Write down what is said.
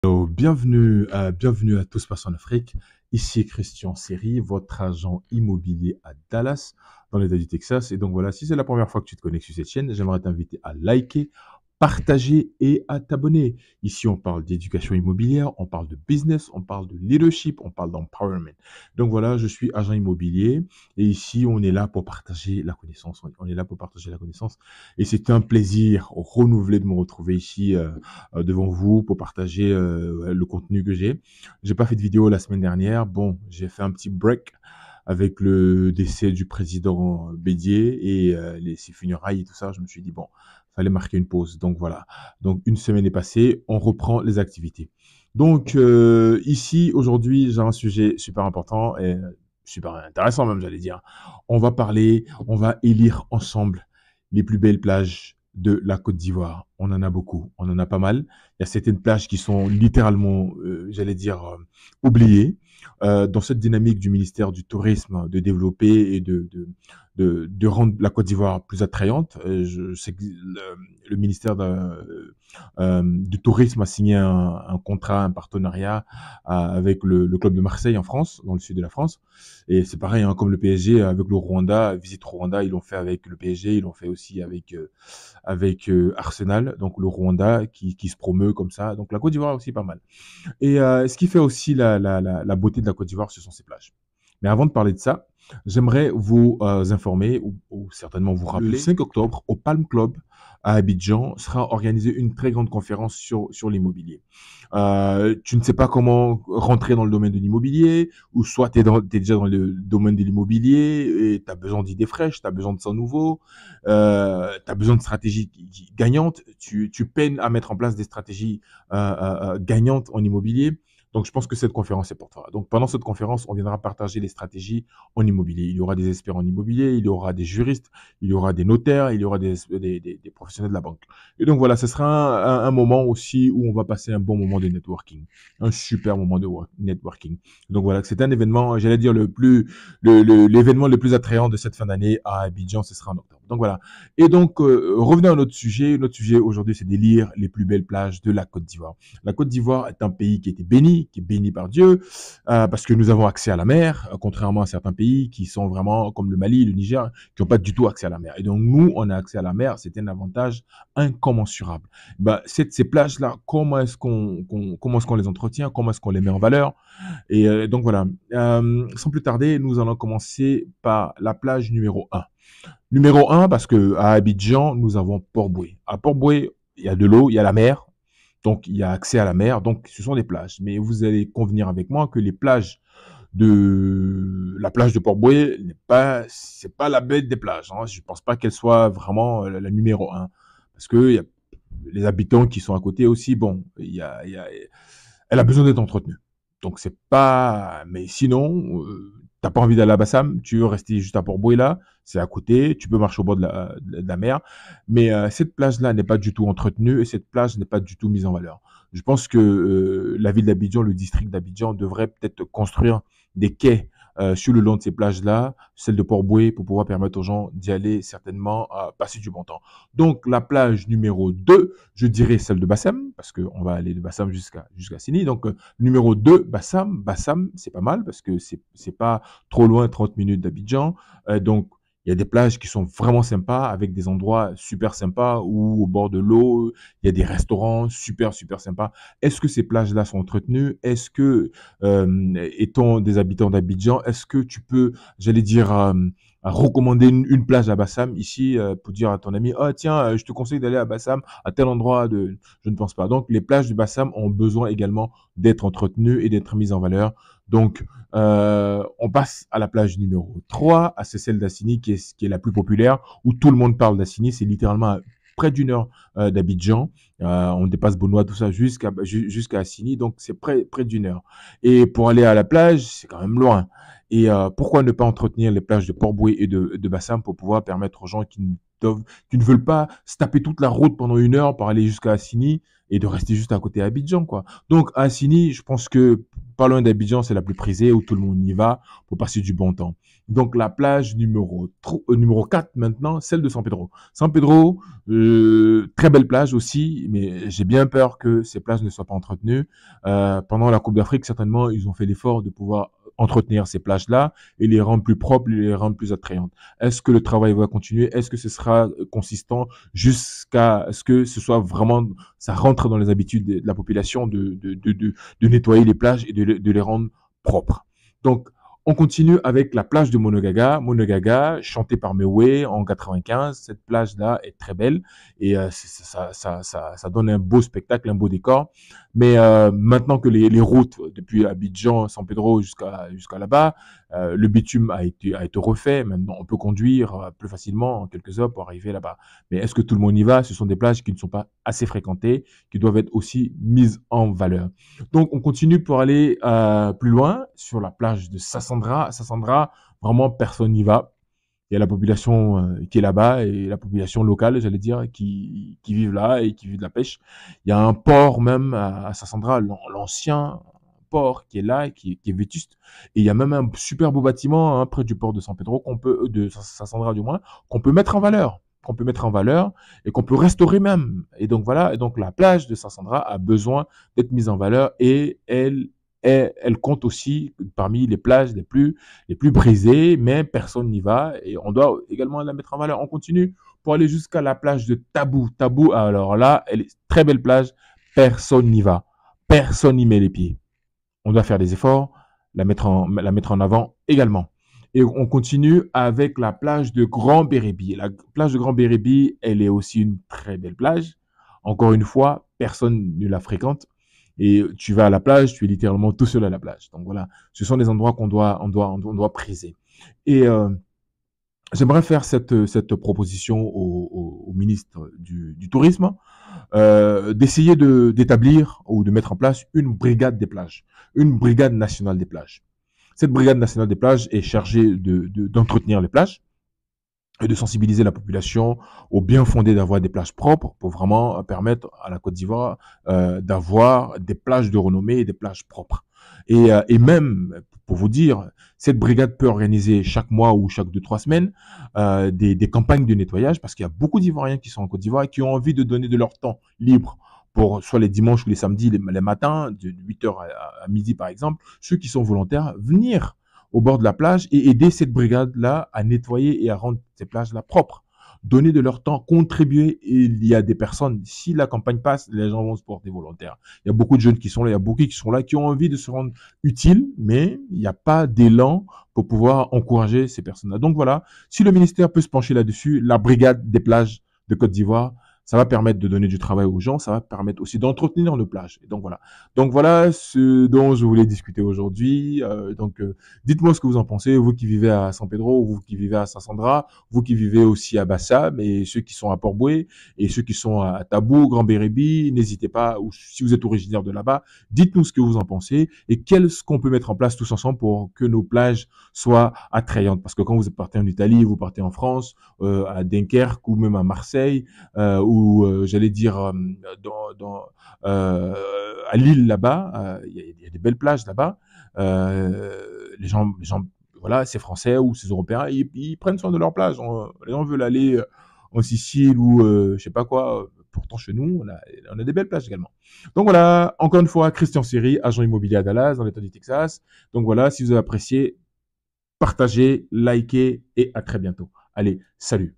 Hello, bienvenue à tous passant en Afrique. Ici Christian Seri, votre agent immobilier à Dallas, dans l'État du Texas. Et donc voilà, si c'est la première fois que tu te connectes sur cette chaîne, j'aimerais t'inviter à liker, partager et à t'abonner. Ici, on parle d'éducation immobilière, on parle de business, on parle de leadership, on parle d'empowerment. Donc voilà, je suis agent immobilier et ici, on est là pour partager la connaissance. On est là pour partager la connaissance. Et c'est un plaisir renouvelé de me retrouver ici devant vous pour partager le contenu que j'ai. J'ai pas fait de vidéo la semaine dernière. Bon, j'ai fait un petit break avec le décès du président Bédier et ses funérailles et tout ça. Je me suis dit, bon, fallait marquer une pause. Donc voilà. Donc une semaine est passée, on reprend les activités. Donc ici, aujourd'hui, j'ai un sujet super important et super intéressant même, j'allais dire. On va élire ensemble les plus belles plages de la Côte d'Ivoire. On en a beaucoup, on en a pas mal. Il y a certaines plages qui sont littéralement, j'allais dire, oubliées. Dans cette dynamique du ministère du Tourisme, de développer et de rendre la Côte d'Ivoire plus attrayante. Je sais que le ministère du Tourisme a signé un contrat, un partenariat avec le club de Marseille en France, dans le sud de la France. Et c'est pareil, hein, comme le PSG avec le Rwanda, Visite Rwanda, ils l'ont fait avec le PSG, ils l'ont fait aussi avec Arsenal, donc le Rwanda qui se promeut comme ça. Donc la Côte d'Ivoire aussi pas mal. Et ce qui fait aussi la beauté de la Côte d'Ivoire, ce sont ses plages. Mais avant de parler de ça, j'aimerais vous informer ou certainement vous rappeler. Le 5 octobre, au Palm Club à Abidjan, sera organisée une très grande conférence sur l'immobilier. Tu ne sais pas comment rentrer dans le domaine de l'immobilier, ou soit tu es déjà dans le domaine de l'immobilier et tu as besoin d'idées fraîches, tu as besoin de ça nouveau, tu as besoin de stratégies gagnantes, tu peines à mettre en place des stratégies gagnantes en immobilier. Donc, je pense que cette conférence est pour toi. Donc, pendant cette conférence, on viendra partager les stratégies en immobilier. Il y aura des experts en immobilier, il y aura des juristes, il y aura des notaires, il y aura des professionnels de la banque. Et donc, voilà, ce sera un moment aussi où on va passer un bon moment de networking. Un super moment de networking. Donc, voilà, c'est un événement, j'allais dire, l'événement le plus attrayant de cette fin d'année à Abidjan, ce sera en octobre. Donc, voilà. Et donc, revenons à notre sujet. Notre sujet aujourd'hui, c'est d'élire les plus belles plages de la Côte d'Ivoire. La Côte d'Ivoire est un pays qui est béni par Dieu, parce que nous avons accès à la mer, contrairement à certains pays qui sont vraiment comme le Mali, le Niger, qui n'ont pas du tout accès à la mer. Et donc nous, on a accès à la mer, c'est un avantage incommensurable. Bah, ces plages-là, comment est-ce qu'on les entretient, comment est-ce qu'on les met en valeur? Et donc voilà. Sans plus tarder, nous allons commencer par la plage numéro 1. Numéro 1, parce que à Abidjan, nous avons Port-Boué. À Port-Boué, il y a de l'eau, il y a la mer, donc il y a accès à la mer, donc ce sont des plages. Mais vous allez convenir avec moi que la plage de Port-Boué c'est pas la bête des plages, hein. Je pense pas qu'elle soit vraiment la numéro 1. Parce que il y a les habitants qui sont à côté aussi, bon, elle a besoin d'être entretenue. Donc c'est pas, mais sinon, t'as pas envie d'aller à Bassam, tu veux rester juste à Port-Boué là, c'est à côté, tu peux marcher au bord de la mer, mais cette plage-là n'est pas du tout entretenue et cette plage n'est pas du tout mise en valeur. Je pense que la ville d'Abidjan, le district d'Abidjan devrait peut-être construire des quais sur le long de ces plages-là, celle de Port-Boué, pour pouvoir permettre aux gens d'y aller certainement passer du bon temps. Donc la plage numéro 2, je dirais celle de Bassam, parce qu'on va aller de Bassam jusqu'à Sini. Donc numéro 2, Bassam. Bassam, c'est pas mal parce que c'est pas trop loin, 30 minutes d'Abidjan. Donc il y a des plages qui sont vraiment sympas, avec des endroits super sympas où au bord de l'eau, il y a des restaurants super, super sympas. Est-ce que ces plages-là sont entretenues? Est-ce que, étant des habitants d'Abidjan, est-ce que tu peux, j'allais dire, à recommander une plage à Bassam ici pour dire à ton ami, oh tiens, je te conseille d'aller à Bassam, à tel endroit de... Je ne pense pas. Donc, les plages de Bassam ont besoin également d'être entretenues et d'être mises en valeur. Donc, on passe à la plage numéro 3, c'est celle d'Assini qui est la plus populaire, où tout le monde parle d'Assini. C'est littéralement près d'une heure d'Abidjan. On dépasse Benoît, tout ça, jusqu'à Assini. Donc, c'est près d'une heure. Et pour aller à la plage, c'est quand même loin. Et pourquoi ne pas entretenir les plages de Port-Boué et de Bassam pour pouvoir permettre aux gens qui ne veulent pas se taper toute la route pendant une heure pour aller jusqu'à Assini et de rester juste à côté d'Abidjan, quoi. Donc, à Assini, je pense que pas loin d'Abidjan, c'est la plus prisée où tout le monde y va pour passer du bon temps. Donc la plage numéro 4 maintenant, celle de San Pedro. San Pedro, très belle plage aussi, mais j'ai bien peur que ces plages ne soient pas entretenues. Pendant la Coupe d'Afrique, certainement, ils ont fait l'effort de pouvoir entretenir ces plages-là et les rendre plus propres, les rendre plus attrayantes. Est-ce que le travail va continuer? Est-ce que ce sera consistant jusqu'à ce que ce soit vraiment, ça rentre dans les habitudes de la population de nettoyer les plages et de les rendre propres? Donc, on continue avec la plage de Monogaga. Monogaga, chantée par Mewé en 95. Cette plage-là est très belle et ça donne un beau spectacle, un beau décor. Mais maintenant que les routes depuis Abidjan, San Pedro jusqu'à là-bas, le bitume a été refait. Maintenant, on peut conduire plus facilement en quelques heures pour arriver là-bas. Mais est-ce que tout le monde y va? Ce sont des plages qui ne sont pas assez fréquentées, qui doivent être aussi mises en valeur. Donc, on continue pour aller plus loin sur la plage de Sassandra. Sassandra, vraiment, personne n'y va. Il y a la population qui est là-bas et la population locale, j'allais dire, qui vivent là et qui vivent de la pêche. Il y a un port même à Sassandra, l'ancien port qui est là, qui est vétuste. Et il y a même un super beau bâtiment hein, près du port de San Pedro, de Sassandra du moins, qu'on peut mettre en valeur et qu'on peut restaurer même. Et donc voilà, et donc la plage de Sassandra a besoin d'être mise en valeur et elle compte aussi parmi les plages les plus brisées, mais personne n'y va et on doit également la mettre en valeur. On continue pour aller jusqu'à la plage de Tabou. Tabou, alors là, elle est très belle plage, personne n'y va, personne n'y met les pieds. On doit faire des efforts, la mettre en avant également. Et on continue avec la plage de Grand Bérébi. La plage de Grand Bérébi, elle est aussi une très belle plage. Encore une fois, personne ne la fréquente. Et tu vas à la plage, tu es littéralement tout seul à la plage. Donc voilà, ce sont des endroits qu'on doit priser. Et j'aimerais faire cette proposition au ministre du Tourisme, d'essayer d'établir ou de mettre en place une brigade des plages, une brigade nationale des plages. Cette brigade nationale des plages est chargée d'entretenir les plages et de sensibiliser la population au bien fondé d'avoir des plages propres pour vraiment permettre à la Côte d'Ivoire d'avoir des plages de renommée et des plages propres. Et même, pour vous dire, cette brigade peut organiser chaque mois ou chaque 2, 3 semaines des campagnes de nettoyage parce qu'il y a beaucoup d'Ivoiriens qui sont en Côte d'Ivoire et qui ont envie de donner de leur temps libre pour soit les dimanches ou les samedis, les matins, de 8h à midi par exemple, ceux qui sont volontaires, venir au bord de la plage et aider cette brigade-là à nettoyer et à rendre ces plages-là propres. Donner de leur temps, contribuer. Il y a des personnes, si la campagne passe, les gens vont se porter volontaires. Il y a beaucoup de jeunes qui sont là, il y a beaucoup qui sont là, qui ont envie de se rendre utiles, mais il n'y a pas d'élan pour pouvoir encourager ces personnes-là. Donc voilà, si le ministère peut se pencher là-dessus, la brigade des plages de Côte d'Ivoire, ça va permettre de donner du travail aux gens, ça va permettre aussi d'entretenir nos plages. Et donc voilà. Donc voilà ce dont je voulais discuter aujourd'hui. Dites-moi ce que vous en pensez, vous qui vivez à San Pedro, vous qui vivez à Sassandra, vous qui vivez aussi à Bassam, et ceux qui sont à Port-Bouët, et ceux qui sont à Tabou, Grand Bérébi, n'hésitez pas, ou si vous êtes originaire de là-bas, dites-nous ce que vous en pensez, et qu'est-ce qu'on peut mettre en place tous ensemble pour que nos plages soient attrayantes. Parce que quand vous partez en Italie, vous partez en France, à Dunkerque, ou même à Marseille, j'allais dire à Lille là-bas, il y a des belles plages là-bas. Les gens, voilà, ces Français ou ces Européens, ils prennent soin de leur plage. Les gens veulent aller en Sicile ou je sais pas quoi. Pourtant, chez nous, on a des belles plages également. Donc voilà, encore une fois, Christian Seri, agent immobilier à Dallas, dans l'État du Texas. Donc voilà, si vous avez apprécié, partagez, likez et à très bientôt. Allez, salut.